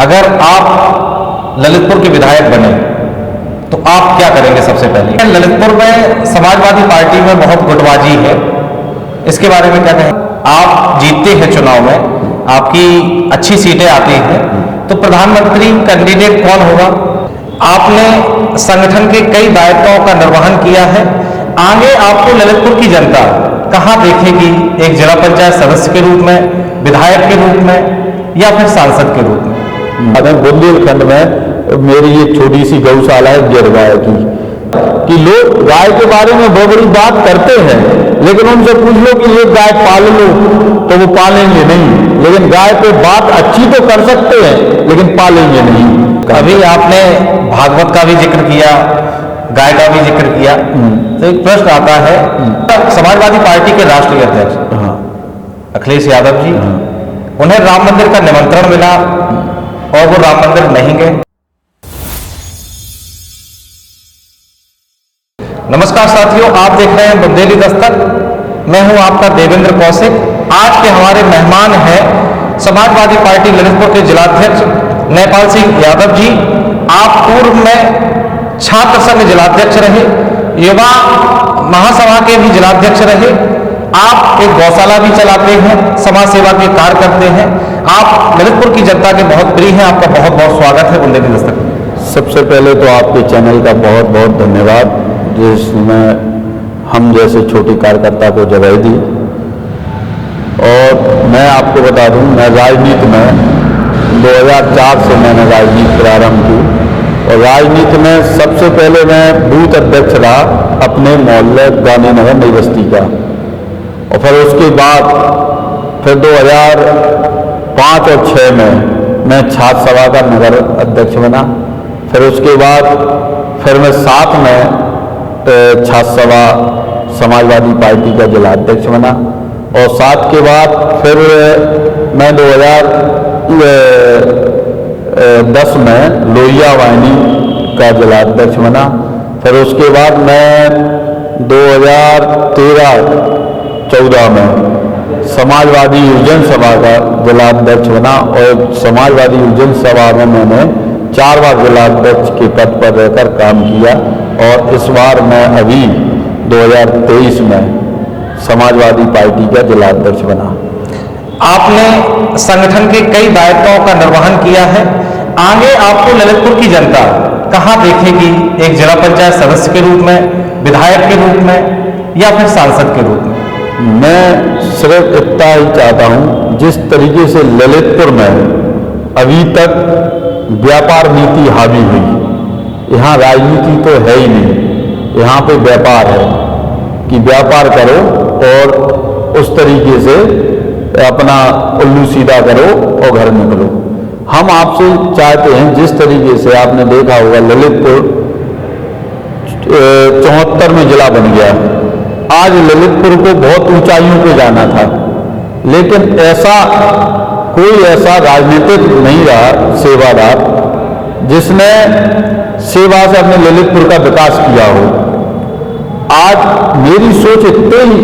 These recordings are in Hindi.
अगर आप ललितपुर के विधायक बने तो आप क्या करेंगे? सबसे पहले ललितपुर में समाजवादी पार्टी में बहुत गुटबाजी है, इसके बारे में क्या कहें? आप जीतते हैं चुनाव में, आपकी अच्छी सीटें आती हैं, तो प्रधानमंत्री कैंडिडेट कौन होगा? आपने संगठन के कई दायित्वों का निर्वहन किया है, आगे आपको ललितपुर की जनता कहां देखेगी? एक जिला पंचायत सदस्य के रूप में, विधायक के रूप में, या फिर सांसद के रूप में? बुंदेलखंड में मेरी एक छोटी सी गौशाला है गिर गाय की, कि लोग गाय के बारे में बहुत बड़ी बात करते हैं, लेकिन उनसे पूछ लो कि ये गाय पाल लो तो वो पालेंगे नहीं। लेकिन गाय पे बात अच्छी तो कर सकते हैं, लेकिन पालेंगे नहीं। अभी आपने भागवत का भी जिक्र किया, गाय का भी जिक्र किया, तो एक प्रश्न आता है, समाजवादी पार्टी के राष्ट्रीय अध्यक्ष अखिलेश यादव जी, उन्हें राम मंदिर का निमंत्रण मिला और वो राम मंदिर नहीं गए। नमस्कार साथियों, आप देख रहे हैं बुंदेली दस्तक। मैं हूं आपका देवेंद्र कौशिक। आज के हमारे मेहमान हैं समाजवादी पार्टी ललितपुर के जिलाध्यक्ष नेपाल सिंह यादव जी। आप पूर्व में छात्र संघ जिलाध्यक्ष रहे, युवा महासभा के भी जिलाध्यक्ष रहे, आप एक गौशाला भी चलाते हैं, समाज सेवा के कार्य करते हैं, आप ललितपुर की जनता के बहुत प्रिय हैं। आपका बहुत बहुत स्वागत है बुंदेली दस्तक में। सबसे पहले तो आपके चैनल का बहुत बहुत धन्यवाद, जिसमें हम जैसे छोटे कार्यकर्ता को जगह दी। और मैं आपको बता दूं, मैं राजनीति में 2004 से मैंने राजनीति प्रारंभ की, और राजनीति में सबसे पहले मैं बूथ अध्यक्ष रहा अपने मोहल्ले गांधीनगर नई बस्ती का, और फिर उसके बाद फिर 2005 और 2006 में मैं छात्र सभा का नगर अध्यक्ष बना। फिर उसके बाद फिर मैं 7 में छात्र सभा समाजवादी पार्टी का जिला अध्यक्ष बना, और 7 के बाद फिर मैं 2010 में लोहिया वाहिनी का जिला अध्यक्ष बना। फिर उसके बाद मैं 2013-14 में समाजवादी युवजन सभा का जिला अध्यक्ष बना, और समाजवादी युवजन सभा में मैंने 4 बार जिला अध्यक्ष के पद पर रहकर काम किया, और इस बार मैं अभी 2023 में समाजवादी पार्टी का जिला अध्यक्ष बना। आपने संगठन के कई दायित्वों का निर्वहन किया है, आगे आपको ललितपुर की जनता कहां देखेगी? एक जिला पंचायत सदस्य के रूप में, विधायक के रूप में, या फिर सांसद के रूप में? मैं सिर्फ इतना ही चाहता हूं, जिस तरीके से ललितपुर में अभी तक व्यापार नीति हावी हुई, यहाँ राजनीति तो है ही नहीं, यहाँ पे व्यापार है कि व्यापार करो और उस तरीके से अपना उल्लू सीधा करो और घर निकलो। हम आपसे चाहते हैं, जिस तरीके से आपने देखा होगा ललितपुर 74 में जिला बन गया, आज ललितपुर को बहुत ऊंचाइयों पे जाना था, लेकिन ऐसा कोई ऐसा राजनीतिक नहीं रहा सेवादार जिसने सेवा से अपने ललितपुर का विकास किया हो। आज मेरी सोच इतनी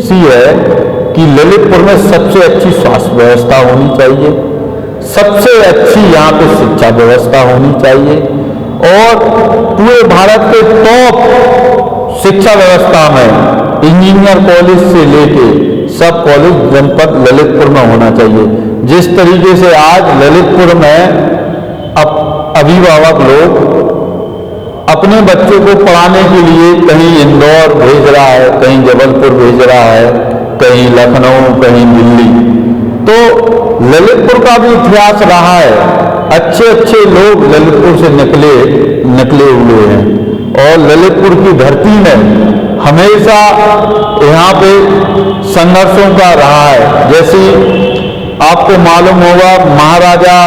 सी है कि ललितपुर में सबसे अच्छी स्वास्थ्य व्यवस्था होनी चाहिए, सबसे अच्छी यहाँ पे शिक्षा व्यवस्था होनी चाहिए, और पूरे भारत के टॉप शिक्षा व्यवस्था में इंजीनियर कॉलेज से लेके सब कॉलेज जनपद ललितपुर में होना चाहिए। जिस तरीके से आज ललितपुर में अभिभावक लोग अपने बच्चों को पढ़ाने के लिए कहीं इंदौर भेज रहा है, कहीं जबलपुर भेज रहा है, कहीं लखनऊ, कहीं दिल्ली, तो ललितपुर का भी इतिहास रहा है। अच्छे अच्छे लोग ललितपुर से निकले हुए हैं, और ललितपुर की धरती में हमेशा यहाँ पे संघर्षों का रहा है। जैसे आपको मालूम होगा महाराजा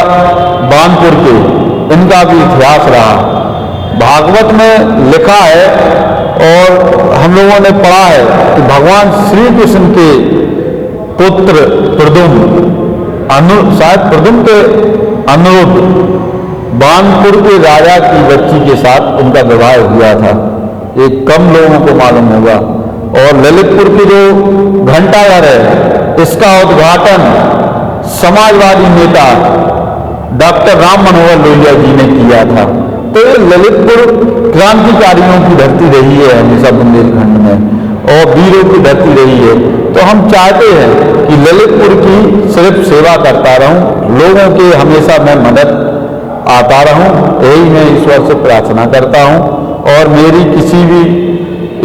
बानपुर के, इनका भी इतिहास रहा, भागवत में लिखा है और हम लोगों ने पढ़ा है कि भगवान श्री कृष्ण के पुत्र प्रद्युम्न, शायद प्रद्युम्न के अनुरुद्ध, बानपुर के राजा की बच्ची के साथ उनका विवाह हुआ था। ये कम लोगों को मालूम होगा। और ललितपुर की जो घंटाघर है, इसका उद्घाटन समाजवादी नेता डॉक्टर राम मनोहर लोहिया जी ने किया था। तो ये ललितपुर क्रांतिकारियों की धरती रही है हमेशा बुंदेलखंड में, और वीरों की धरती रही है। तो हम चाहते हैं कि ललितपुर की सिर्फ सेवा करता रहूं, लोगों के हमेशा मैं मदद आता रहूं, यही मैं ईश्वर से प्रार्थना करता हूं। और मेरी किसी भी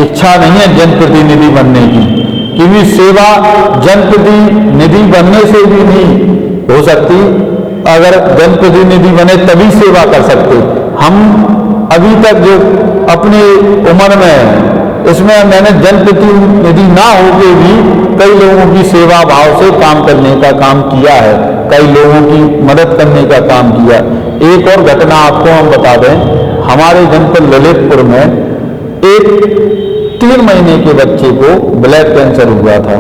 इच्छा नहीं है जनप्रतिनिधि बनने की, क्योंकि सेवा जनप्रतिनिधि बनने से भी नहीं हो सकती। अगर जनप्रतिनिधि बने तभी सेवा कर सकते। हम अभी तक जो अपनी उम्र में इसमें मैंने जनप्रतिनिधि ना होके भी कई लोगों की सेवा भाव से काम करने का काम किया है, कई लोगों की मदद करने का काम किया। एक और घटना आपको हम बता दें, हमारे जनपद ललितपुर में एक 3 महीने के बच्चे को ब्लैक कैंसर हुआ था।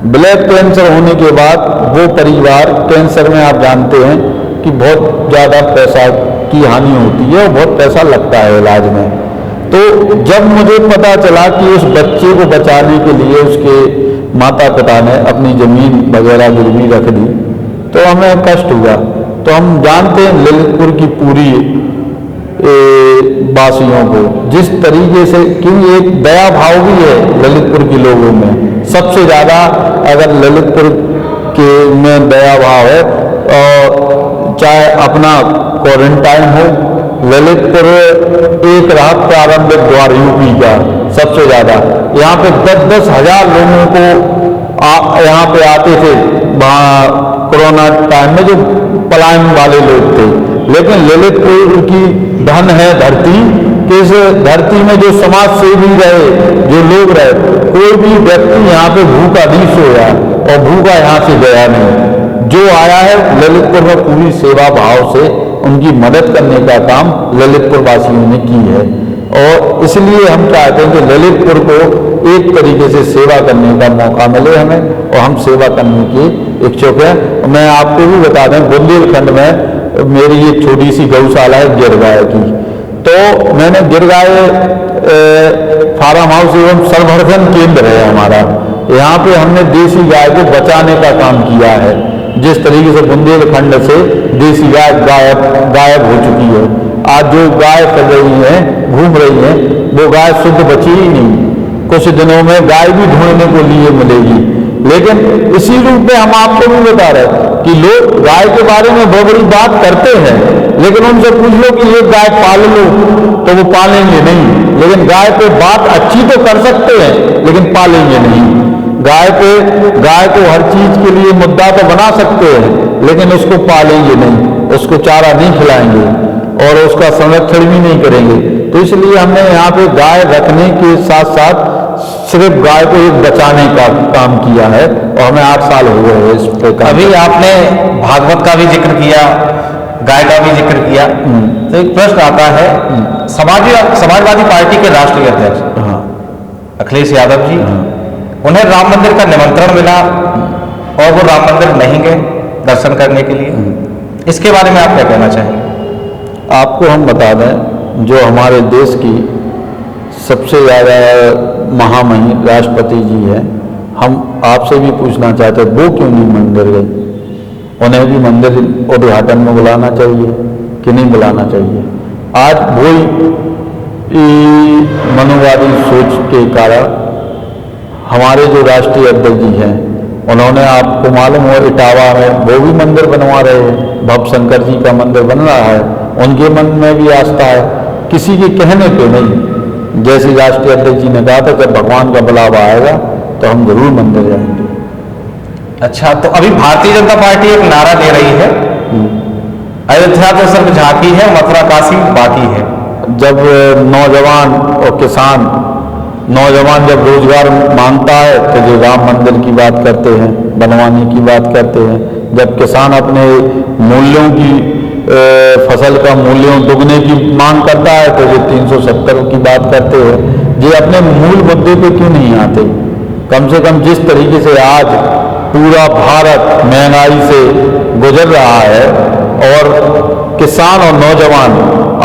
ब्लैक कैंसर होने के बाद वो परिवार, कैंसर में आप जानते हैं कि बहुत ज़्यादा पैसा की हानि होती है और बहुत पैसा लगता है इलाज में। तो जब मुझे पता चला कि उस बच्चे को बचाने के लिए उसके माता पिता ने अपनी ज़मीन वगैरह गिरवी रख दी, तो हमें कष्ट हुआ। तो हम जानते हैं ललितपुर की पूरी वासियों को जिस तरीके से, क्योंकि एक दया भाव भी है ललितपुर के लोगों में सबसे ज़्यादा। अगर ललितपुर के में दया भाव है, और चाहे अपना क्वारंटाइन हो, ललितपुर एक राहत प्रारंभिक द्वार यूपी का सबसे ज़्यादा। यहाँ पे 10-10 हज़ार लोगों को यहाँ पे आते थे कोरोना टाइम में, जो पलायन वाले लोग थे। लेकिन ललितपुर की धन है धरती, कि इस धरती में जो समाज सेवी रहे, जो लोग रहे, कोई भी व्यक्ति यहाँ पे भूखा नहीं सोया और भूखा यहाँ से गया नहीं। जो आया है ललितपुर में पूरी सेवा भाव से उनकी मदद करने का काम ललितपुर वासियों ने की है। और इसलिए हम चाहते हैं कि ललितपुर को एक तरीके से सेवा करने का मौका मिले हमें, और हम सेवा करने की इच्छुक हैं। मैं आपको भी बता दें, बुंदेलखंड में मेरी एक छोटी सी गौशाला है गिरगाय की। तो मैंने गिरगाय फार्म हाउस एवं संवर्धन केंद्र है हमारा, यहाँ पे हमने देसी गाय को बचाने का काम किया है। जिस तरीके से बुंदेलखंड से देसी गाय गायब हो चुकी है, आज जो गाय कर रही है, घूम रही है, वो गाय शुद्ध बची ही नहीं। कुछ दिनों में गाय भी ढूंढने को लिए मिलेगी। लेकिन इसी रूप में हम आपको भी बता रहे कि लोग गाय के बारे में बहुत बड़ी बात करते हैं, लेकिन उनसे पूछ लो कि ये गाय पाल लो तो वो पालेंगे नहीं। लेकिन गाय पे बात अच्छी तो कर सकते हैं, लेकिन पालेंगे नहीं। गाय को हर चीज के लिए मुद्दा तो बना सकते हैं, लेकिन उसको पालेंगे नहीं, उसको चारा नहीं खिलाएंगे और उसका संरक्षण भी नहीं करेंगे। तो इसलिए हमने यहाँ पे गाय रखने के साथ साथ सिर्फ गाय को एक बचाने का काम किया है, और हमें 8 साल हो गए इस पे। अभी आपने भागवत का भी जिक्र किया, गाय का भी जिक्र किया, तो एक प्रश्न आता है, समाजवादी पार्टी के राष्ट्रीय अध्यक्ष अखिलेश यादव जी, उन्हें राम मंदिर का निमंत्रण मिला और वो राम मंदिर नहीं गए दर्शन करने के लिए, इसके बारे में आप क्या कहना चाहेंगे? आपको हम बता दें, जो हमारे देश की सबसे ज़्यादा महामहिम राष्ट्रपति जी हैं, हम आपसे भी पूछना चाहते हैं वो क्यों नहीं मंदिर गए? उन्हें भी मंदिर उद्घाटन में बुलाना चाहिए कि नहीं बुलाना चाहिए? आज वही मनोवादी सोच के कारण हमारे जो राष्ट्रीय अध्यक्ष जी हैं, उन्होंने, आपको मालूम हो, इटावा में वो भी मंदिर बनवा रहे हैं, भव शंकर जी का मंदिर बन रहा है, उनके मन में भी आस्था है, किसी के कहने पे नहीं। जैसे राष्ट्रीय अध्यक्ष जी ने कहा था, जब भगवान का बुलावा आएगा तो हम जरूर मंदिर जाएंगे। अच्छा, तो अभी भारतीय जनता पार्टी एक नारा दे रही है, अयोध्या तो सिर्फ झांकी है, मथुरा काशी बाकी है। जब नौजवान और किसान, नौजवान जब रोजगार मांगता है तो जो राम मंदिर की बात करते हैं, बनवाने की बात करते हैं, जब किसान अपने मूल्यों की फसल का मूल्यों दुगने की मांग करता है तो जो 370 की बात करते हैं, ये अपने मूल मुद्दे पे क्यों नहीं आते? कम से कम जिस तरीके से आज पूरा भारत महंगाई से गुजर रहा है और किसान और नौजवान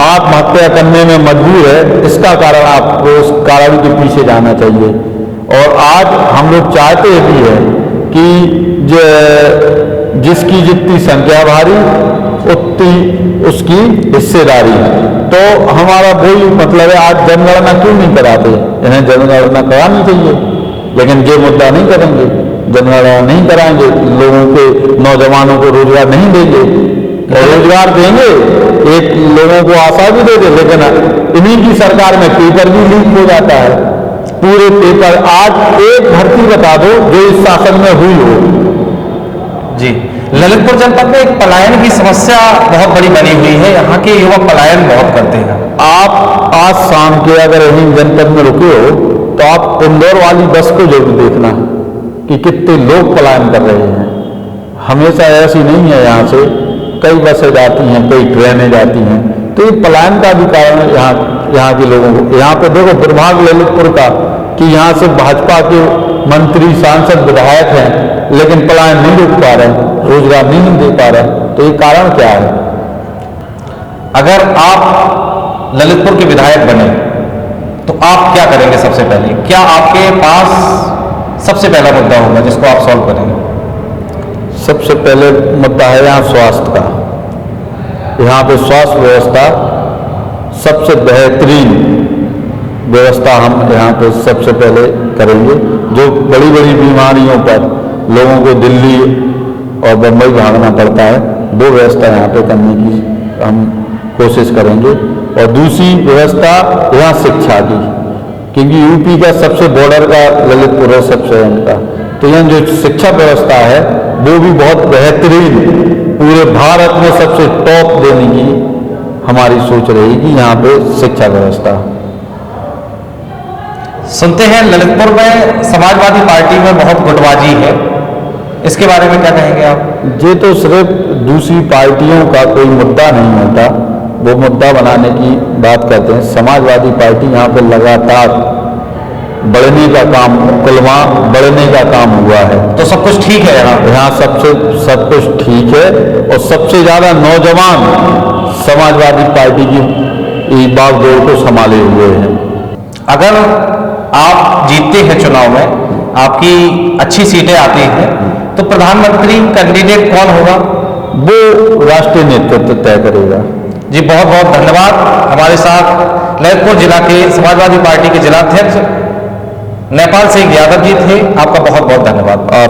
आत्महत्या करने में मजबूर है, इसका कारण आपको उस कारण के पीछे जाना चाहिए। और आज हम लोग चाहते भी हैं कि जिसकी जितनी संख्या भारी उतनी उसकी हिस्सेदारी है। तो हमारा वही मतलब है, आज जनगणना क्यों नहीं कराते? इन्हें जनगणना करानी चाहिए, लेकिन ये मुद्दा नहीं करेंगे। जनगणना नहीं कराएंगे, लोगों के नौजवानों को रोजगार नहीं देंगे, और रोजगार देंगे एक लोगों को आशा भी दे दे, लेकिन इन्हीं की सरकार में पेपर भी लीक हो जाता है। पूरे पेपर, आज एक भर्ती बता दो जो इस शासन में हुई हो। जी, ललितपुर जनपद में एक पलायन की समस्या बहुत बड़ी बनी हुई है। यहाँ के युवा पलायन बहुत करते हैं। आप आज शाम के अगर यहीं जनपद में रुके हो तो आप इंदौर वाली बस को जरूर देखना कि कितने लोग पलायन कर रहे हैं। हमेशा ऐसी नहीं है, यहाँ से कई बसें जाती हैं, कई ट्रेनें जाती हैं, तो ये पलायन का भी कारण है यहाँ के लोगों को। यहाँ पे देखो दुर्भाग्य ललितपुर का कि यहाँ से भाजपा के मंत्री, सांसद, विधायक हैं, लेकिन पलायन नहीं रोक पा रहे, रोजगार नहीं दे पा रहे। तो ये कारण क्या है? अगर आप ललितपुर के विधायक बने तो आप क्या करेंगे सबसे पहले? क्या आपके पास सबसे पहला मुद्दा होगा जिसको आप सॉल्व करेंगे? सबसे पहले मुद्दा है यहाँ स्वास्थ्य का। यहाँ पे स्वास्थ्य व्यवस्था सबसे बेहतरीन व्यवस्था हम यहाँ पे सबसे पहले करेंगे। जो बड़ी बड़ी बीमारियों पर लोगों को दिल्ली और बम्बई भागना पड़ता है, वो व्यवस्था यहाँ पे करने की हम कोशिश करेंगे। और दूसरी व्यवस्था यहाँ शिक्षा की, क्योंकि यूपी का सबसे बॉर्डर का ललितपुर है, सबसे एंड का। तो यहाँ जो शिक्षा व्यवस्था है वो भी बहुत बेहतरीन, पूरे भारत में सबसे टॉप देने की हमारी सोच रहेगी यहाँ पे शिक्षा व्यवस्था। सुनते हैं ललितपुर में समाजवादी पार्टी में बहुत गुटबाजी है, इसके बारे में क्या कहेंगे आप? ये तो सिर्फ दूसरी पार्टियों का कोई मुद्दा नहीं होता, वो मुद्दा बनाने की बात करते हैं। समाजवादी पार्टी यहाँ पे लगातार बढ़ने का काम, कुलवा बढ़ने का काम हुआ है। तो सब कुछ ठीक है यहाँ सब कुछ ठीक है, और सबसे ज्यादा नौजवान समाजवादी पार्टी की बागडोर को संभाले हुए हैं। अगर आप जीतते हैं चुनाव में, आपकी अच्छी सीटें आती हैं, तो प्रधानमंत्री कैंडिडेट कौन होगा? वो राष्ट्रीय नेतृत्व तय करेगा। जी, बहुत बहुत धन्यवाद। हमारे साथ ललितपुर जिला के समाजवादी पार्टी के जिलाध्यक्ष नेपाल सिंह यादव जी थे। आपका बहुत बहुत धन्यवाद। आपका